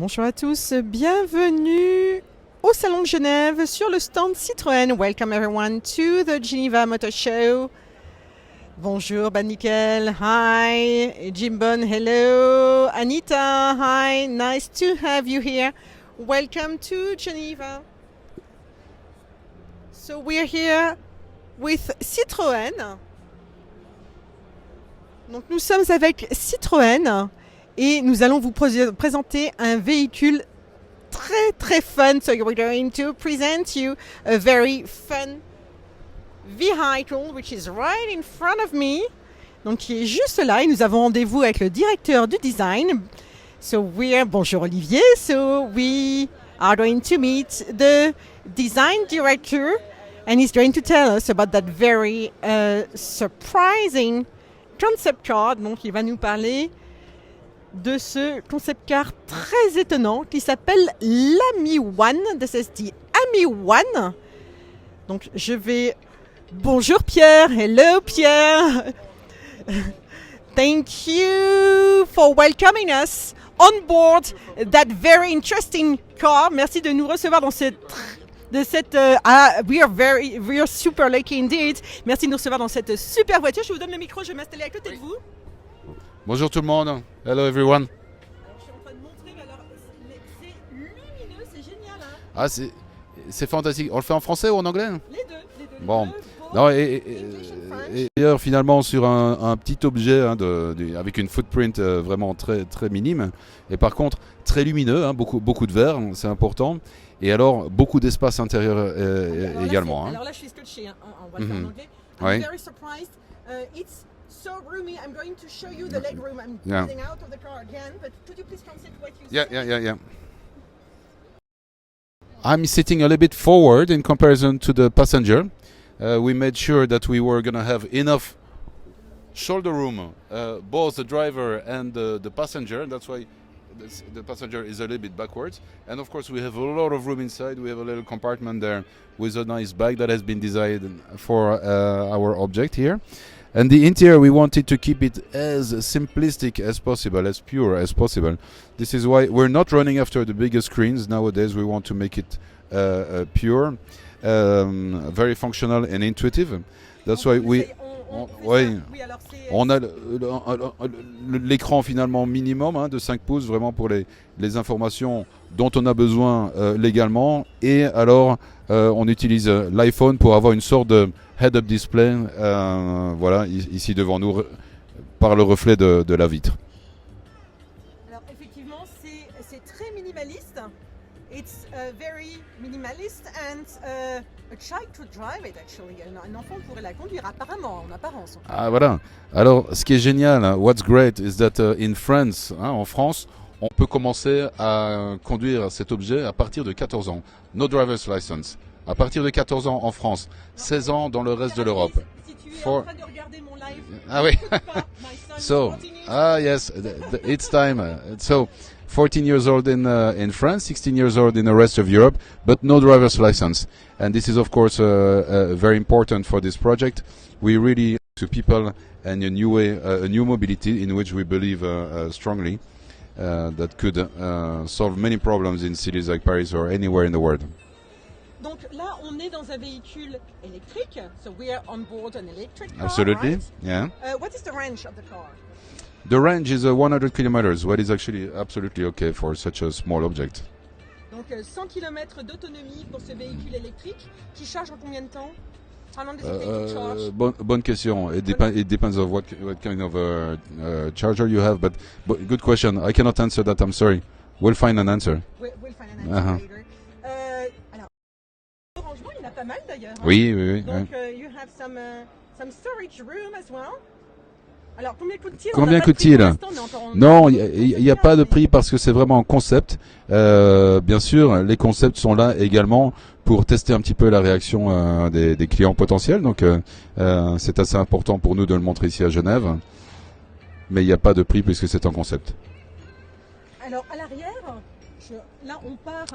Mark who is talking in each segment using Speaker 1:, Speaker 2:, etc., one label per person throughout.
Speaker 1: Bonjour à tous, bienvenue au Salon de Genève sur le stand Citroën. Welcome everyone to the Geneva Motor Show. Bonjour Nickel, hi, Jimbon, hello, Anita, hi, nice to have you here. Welcome to Geneva. So we're here with Citroën. Donc nous sommes avec Citroën et nous allons vous présenter un véhicule très fun. So we're going to present you a very fun vehicle which is right in front of me. Donc qui est juste là et nous avons rendez-vous avec le directeur du design. Bonjour Olivier. So we are going to meet the design director and he's going to tell us about that very surprising concept car. Donc il va nous parler de ce concept car très étonnant qui s'appelle l'Ami One. This is the Ami One. Donc je vais... Bonjour Pierre, hello Pierre. Thank you for welcoming us on board that very interesting car. Merci de nous recevoir dans cette... we are super lucky indeed. Merci de nous recevoir dans cette super voiture. Je vous donne le micro, je vais m'installer à côté de vous.
Speaker 2: Bonjour tout le monde. Hello everyone.
Speaker 1: Alors, je suis en train de montrer, mais alors, c'est lumineux, c'est génial. Hein.
Speaker 2: Ah, c'est fantastique. On le fait en français ou en anglais?
Speaker 1: Les deux.
Speaker 2: Bon. Non, et d'ailleurs, finalement, sur un petit objet avec une footprint vraiment très minime, et par contre très lumineux, hein, beaucoup de verre, c'est important, et alors beaucoup d'espace intérieur également.
Speaker 1: Alors là, je suis scotché, hein. On va le faire en anglais.
Speaker 2: Oui.
Speaker 1: Very surprised. It's so roomy. I'm going to show you the leg room. I'm getting out of the car again, but could you please consider what you see?
Speaker 2: Yeah. I'm sitting a little bit forward in comparison to the passenger. We made sure that we were going to have enough shoulder room, both the driver and the passenger. That's why the passenger is a little bit backwards. And of course, we have a lot of room inside. We have a little compartment there with a nice bag that has been designed for our object here. And the interior, we wanted to keep it as simplistic as possible, as pure as possible. This is why we're not running after the biggest screens nowadays. We want to make it pure. Very functional and intuitive. That's why on a l'écran finalement minimum, hein, de 5 pouces vraiment pour les informations dont on a besoin légalement, et alors on utilise l'iPhone pour avoir une sorte de head-up display voilà, ici devant nous par le reflet de la vitre.
Speaker 1: Alors effectivement c'est très minimaliste. It's very minimalist and a child could drive it actually. Un enfant pourrait la conduire apparemment, en apparence.
Speaker 2: Ah voilà. Alors ce qui est génial, hein, what's great is that in France, hein, en France, on peut commencer à conduire cet objet à partir de 14 ans. No driver's license. À partir de 14 ans en France, 16 ans dans le reste de l'Europe.
Speaker 1: Si tu es en train de regarder mon live,
Speaker 2: ah oui. So, yes, it's time. So, 14 years old in France, 16 years old in the rest of Europe, but no driver's license. And this is of course very important for this project. We really to people and a new way, a new mobility in which we believe strongly that could solve many problems in cities like Paris or anywhere in the world.
Speaker 1: Donc là, on est dans un véhicule électrique. So we are on board an electric car.
Speaker 2: Absolutely,
Speaker 1: right?
Speaker 2: yeah.
Speaker 1: What is the range of the car?
Speaker 2: The range is 100 kilometers, what is actually absolutely okay for such a small object.
Speaker 1: Donc 100 km d'autonomie pour ce véhicule électrique qui charge en combien de temps? How long does it take to charge?
Speaker 2: Bonne question. It depends on what kind of charger you have, but good question. I cannot answer that, I'm sorry. We'll find an answer.
Speaker 1: We'll find an answer later. Alors, le rangement, il y en a pas mal d'ailleurs. Hein?
Speaker 2: Oui.
Speaker 1: Donc you have some storage room as well. Alors,
Speaker 2: combien coûte-t-il? Non, il n'y a pas de prix parce que c'est vraiment un concept. Bien sûr, les concepts sont là également pour tester un petit peu la réaction des clients potentiels. Donc, c'est assez important pour nous de le montrer ici à Genève. Mais il n'y a pas de prix puisque c'est un concept.
Speaker 1: Alors, à l'arrière, là, on part...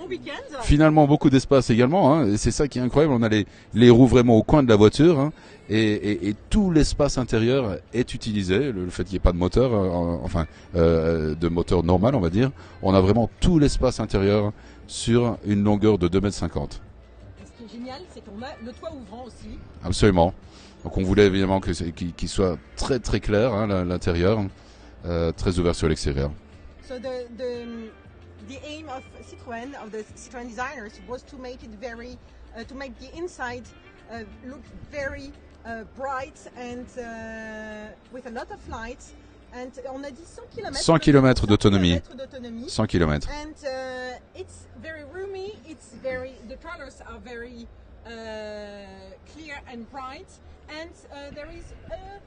Speaker 1: en week-end.
Speaker 2: Finalement, beaucoup d'espace également, hein, et c'est ça qui est incroyable. On a les roues vraiment au coin de la voiture, hein, et tout l'espace intérieur est utilisé. Le fait qu'il n'y ait pas de moteur, de moteur normal, on va dire, on a vraiment tout l'espace intérieur sur une longueur de 2,50 m.
Speaker 1: Ce qui est génial, c'est qu'on a le toit ouvrant aussi.
Speaker 2: Absolument. Donc on voulait évidemment qu'il soit très très clair, hein, l'intérieur, très ouvert sur l'extérieur.
Speaker 1: So the aim of the Citroën designers, was to make it very, to make the inside look very bright and with a lot of lights. And on a dit 100 km.
Speaker 2: 100 km d'autonomie. 100 km.
Speaker 1: And it's very roomy. The colors are very clear and bright. And there is a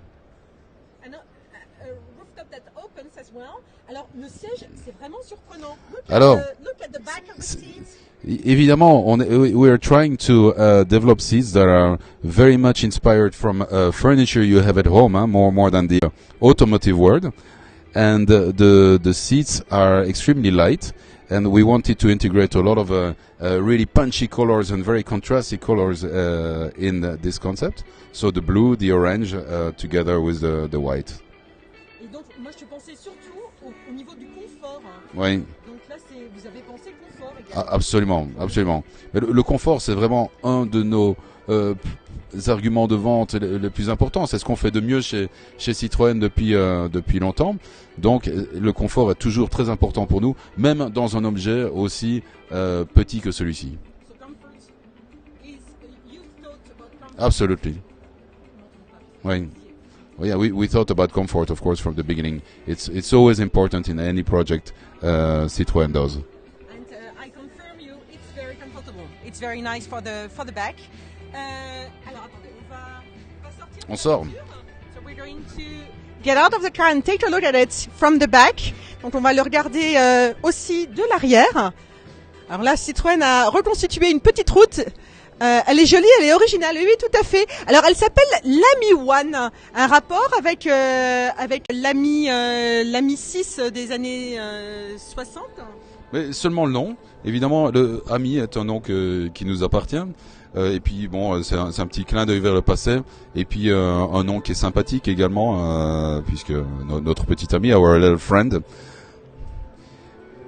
Speaker 1: rooftop that opens as well. Alors le siège, c'est vraiment surprenant. Look at the back of the seats.
Speaker 2: Évidemment, we are trying to develop seats that are very much inspired from furniture you have at home, more than the automotive world. And the seats are extremely light, and we wanted to integrate a lot of really punchy colors and very contrasty colors in this concept. So the blue, the orange, together with the white.
Speaker 1: Et donc, moi, je pensais surtout au niveau du confort.
Speaker 2: Oui.
Speaker 1: Donc là, vous avez pensé confort également.
Speaker 2: Absolument, absolument. Mais le confort, c'est vraiment un de nos arguments de vente les plus importants. C'est ce qu'on fait de mieux chez Citroën depuis longtemps. Donc, le confort est toujours très important pour nous, même dans un objet aussi petit que celui-ci.
Speaker 1: So comfort is, you thought about comfort.
Speaker 2: Absolutely. Oui. Well, yeah, we thought about comfort, of course, from the beginning. It's always important in any project Citroën does.
Speaker 1: And I confirm you, it's very comfortable. It's very nice for the back. Alors attendez, on va sortir.
Speaker 2: On sort.
Speaker 1: So we're going to get out of the car and take a look at it from the back. Donc on va le regarder aussi de l'arrière. Alors là, Citroën a reconstitué une petite route. Elle est jolie, elle est originale, oui, tout à fait. Alors, elle s'appelle l'Ami One, un rapport avec l'Ami 6 des années 60.
Speaker 2: Mais seulement le nom. Évidemment, le Ami est un nom qui nous appartient. Et puis bon, c'est un petit clin d'œil vers le passé. Et puis un nom qui est sympathique également, puisque notre petit ami, our little friend.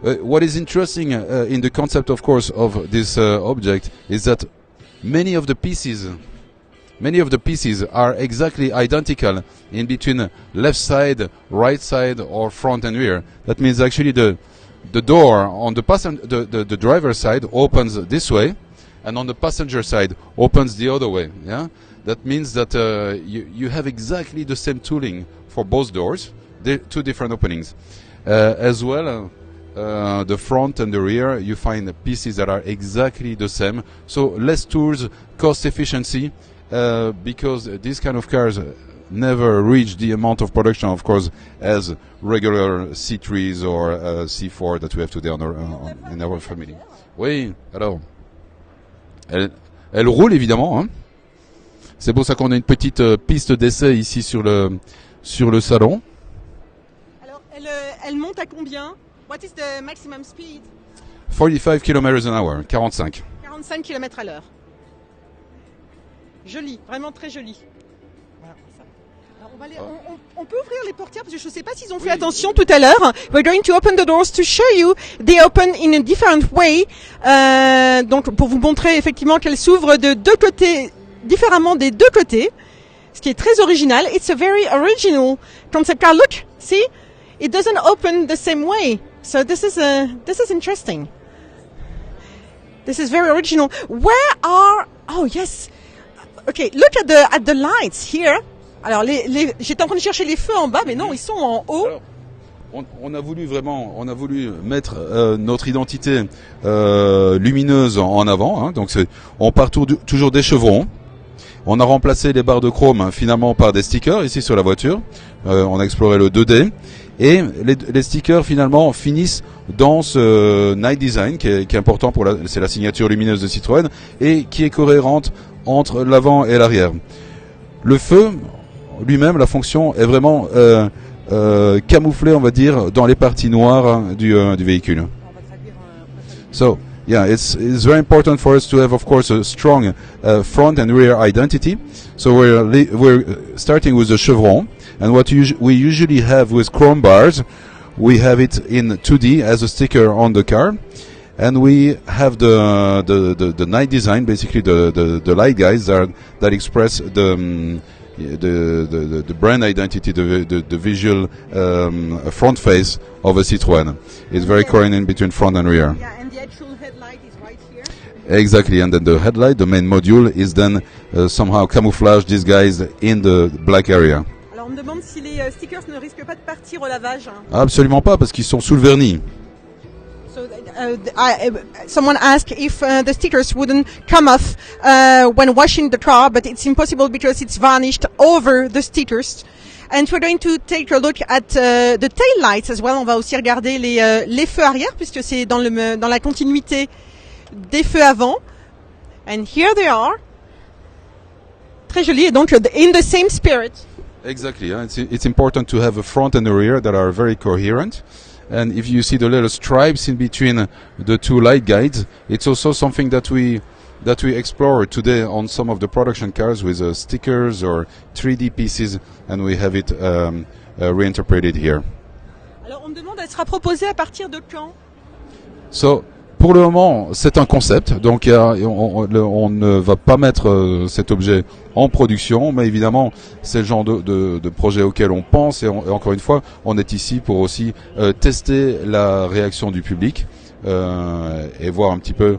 Speaker 2: What is interesting in the concept, of course, of this object is that many of the pieces are exactly identical in between left side, right side, or front and rear. That means actually the door on the driver's side opens this way, and on the passenger side opens the other way. Yeah, that means that you have exactly the same tooling for both doors, two different openings, as well. The front and the rear, you find pieces that are exactly the same. So less tools, cost efficiency, because these kind of cars never reach the amount of production, of course, as regular C3s or C4 that we have today in our family. Oui, alors, elle roule évidemment. Hein. C'est pour ça qu'on a une petite piste d'essai ici sur le salon.
Speaker 1: Alors, elle monte à combien? What is the maximum speed?
Speaker 2: 45 km/h, 45.
Speaker 1: 45 km à l'heure. Joli, vraiment très joli. Voilà, ça. Alors on peut ouvrir les portières parce que je ne sais pas s'ils ont fait attention tout à l'heure. We're going to open the doors to show you. They open in a different way. Donc pour vous montrer effectivement qu'elles s'ouvrent de deux côtés, différemment des deux côtés. Ce qui est très original. It's a very original concept car. Look, see? It doesn't open the same way. So this is interesting. This is very original. Oh yes. Okay, look at the lights here. Alors j'étais en train de chercher les feux en bas, mais non, ils sont en haut.
Speaker 2: Alors, on a voulu mettre notre identité lumineuse en avant. Hein, donc on part toujours des chevrons. On a remplacé les barres de chrome finalement par des stickers ici sur la voiture. On a exploré le 2D. Et les stickers finalement finissent dans ce night design qui est important c'est la signature lumineuse de Citroën et qui est cohérente entre l'avant et l'arrière. Le feu lui-même, la fonction est vraiment camouflée, on va dire, dans les parties noires du véhicule.
Speaker 1: On va traduire.
Speaker 2: So Yeah, it's very important for us to have, of course, a strong front and rear identity. So we're starting with the chevron, and what we usually have with chrome bars, we have it in 2D as a sticker on the car, and we have the night design, basically the light guides that express the brand identity, the visual front face of a Citroën. It's very coordinated between front and rear.
Speaker 1: Yeah, and the actual headlight is right here.
Speaker 2: Exactly, and then the headlight, the main module, is then somehow camouflaged, disguised in the black area.
Speaker 1: Alors on me demande si les stickers ne risquent pas de partir au lavage.
Speaker 2: Absolument pas, parce qu'ils sont sous le vernis.
Speaker 1: So someone asked if the stickers wouldn't come off when washing the car, but it's impossible because it's varnished over the stickers. And we're going to take a look at the tail lights as well. On va aussi regarder les feux arrière puisque c'est dans la continuité des feux avant. And here they are. Très joli, et donc in the same spirit.
Speaker 2: Exactly, it's important to have a front and a rear that are very coherent. And if you see the little stripes in between the two light guides, it's also something that we explore today on some of the production cars with stickers or 3D pieces, and we have it reinterpreted here.
Speaker 1: Alors on me demande, elle sera proposée à partir de quand?
Speaker 2: So, pour le moment, c'est un concept, donc on ne va pas mettre cet objet en production, mais évidemment, c'est le genre de projet auquel on pense, et encore une fois, on est ici pour aussi tester la réaction du public et voir un petit peu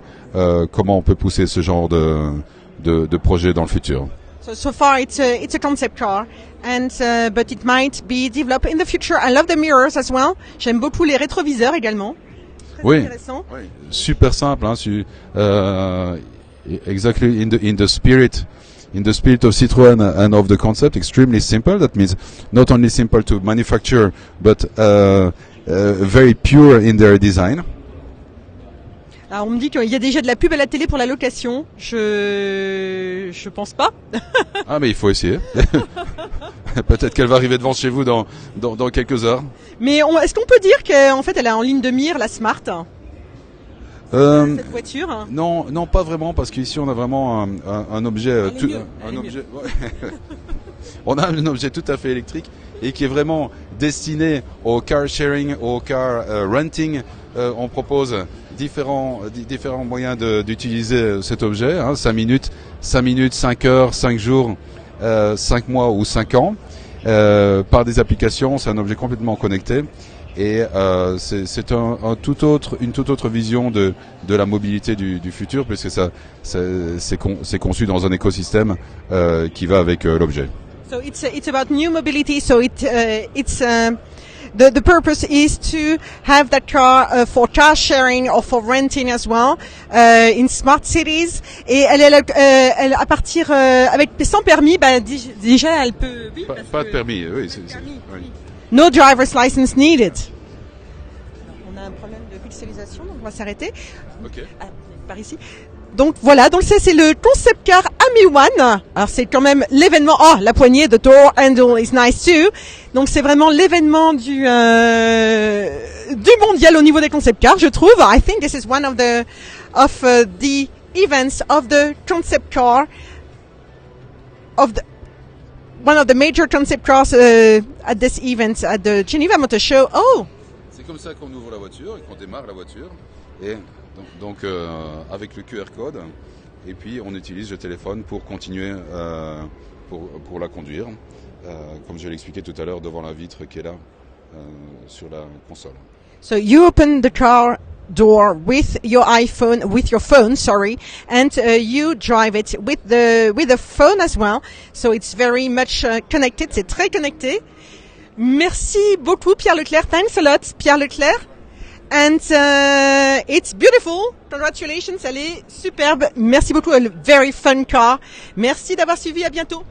Speaker 2: comment on peut pousser ce genre de projet dans le futur.
Speaker 1: So far it's a concept car, and but it might be developed in the future. I love the mirrors as well. J'aime beaucoup les rétroviseurs également.
Speaker 2: Oui,
Speaker 1: intéressant.
Speaker 2: super simple. Hein, exactly in the spirit of Citroën and of the concept, extremely simple. That means not only simple to manufacture, but very pure in their design.
Speaker 1: Alors on me dit qu'il y a déjà de la pub à la télé pour la location. Je pense pas.
Speaker 2: Ah mais il faut essayer. Peut-être qu'elle va arriver devant chez vous dans quelques heures.
Speaker 1: Mais est-ce qu'on peut dire qu'en fait elle est en ligne de mire, la Smart, cette voiture?
Speaker 2: Non, pas vraiment, parce qu'ici on a vraiment un objet, on a un objet tout à fait électrique et qui est vraiment destiné au car sharing, au car renting. On propose différents moyens d'utiliser cet objet, hein, 5 minutes, 5 heures, 5 jours, 5 mois ou 5 ans, par des applications. C'est un objet complètement connecté et c'est une toute autre vision de la mobilité du futur, puisque c'est conçu dans un écosystème qui va avec l'objet.
Speaker 1: So it's about new mobility. So the purpose is to have that car for car sharing or for renting as well in smart cities. Et elle à partir avec sans permis, déjà elle peut. Oui,
Speaker 2: pas de permis, oui. Oui.
Speaker 1: No driver's license needed. On a un problème de pixelisation, donc on va s'arrêter.
Speaker 2: Ok.
Speaker 1: Par ici. Donc voilà, donc ça c'est le concept car Ami One. Alors c'est quand même l'événement. Oh, la poignée, the door handle is nice too. Donc c'est vraiment l'événement du mondial au niveau des concept cars, je trouve. I think this is one of the events of the concept car one of the major concept cars at this event at the Geneva Motor Show. Oh.
Speaker 2: C'est comme ça qu'on ouvre la voiture et qu'on démarre la voiture et donc avec le QR code, et puis on utilise le téléphone pour continuer pour la conduire, comme je l'ai expliqué tout à l'heure devant la vitre qui est là sur la console.
Speaker 1: So you open the car door with your phone, and you drive it with the phone as well. So it's very much connected. C'est très connecté. Merci beaucoup Pierre Leclerc. Thanks a lot Pierre Leclerc. And it's beautiful. Congratulations, elle est superbe. Merci beaucoup, a very fun car. Merci d'avoir suivi, à bientôt.